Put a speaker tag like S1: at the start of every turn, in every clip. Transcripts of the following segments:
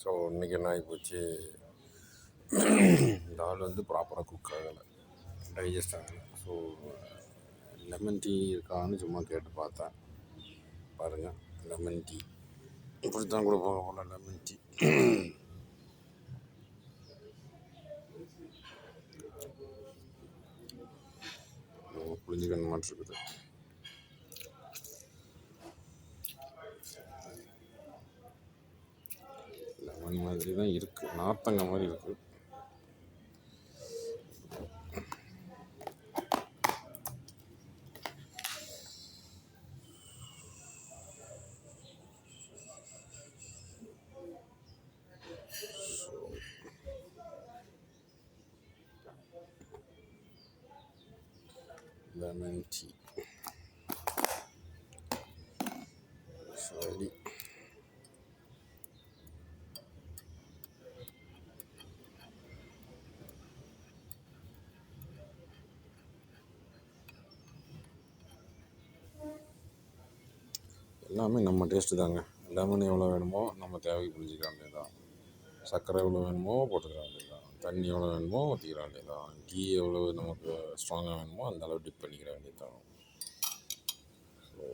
S1: So இன்றைக்கி என்ன ஆகிப்போச்சு, தால் வந்து ப்ராப்பராக குக் ஆகலை, டைஜஸ்ட் ஆகலை. ஸோ லெமன் டீ இருக்கான்னு சும்மா கேட்டு பார்த்தேன். பாருங்கள், லெமன் டீ இப்படி தான் கொடுப்பாங்க போல். லெமன் டீ புளிஞ்சிக்கணும் மாட்டிருக்குது. லெமன் மாதிரி தான் இருக்குது, நார்த்தங்க மாதிரி இருக்குது. லெமன் டீ சரி. எல்லாமே நம்ம டேஸ்ட்டு தாங்க. லெமன் எவ்வளோ வேணுமோ நம்ம தேவைக்கு புரிஞ்சிக்க வேண்டியதுதான். சர்க்கரை எவ்வளோ வேணுமோ போட்டுக்கிற வேண்டியதுதான். தண்ணி எவ்வளோ வேணுமோ ஊற்றிக்கிற வேண்டியதுதான். கீ எவ்வளோ நமக்கு ஸ்ட்ராங்காக வேணுமோ அந்த அளவு டிப் பண்ணிக்கிற வேண்டியதுதான். So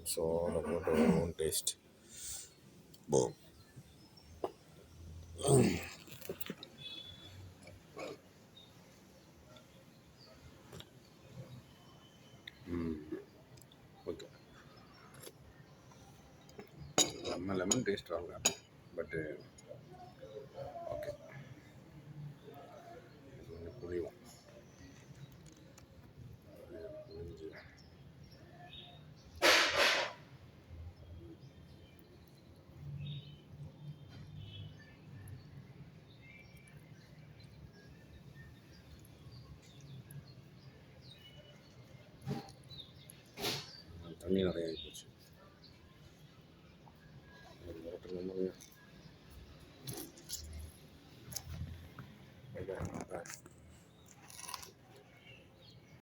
S1: it's all about our own taste. Okay, நம்ம லெமன் டேஸ்ட் வரல, பட்டு ஓகே, கொஞ்சம் புளியும் புளிஞ்சு தண்ணி நிறைய ஆகிப்போச்சு. நம்ம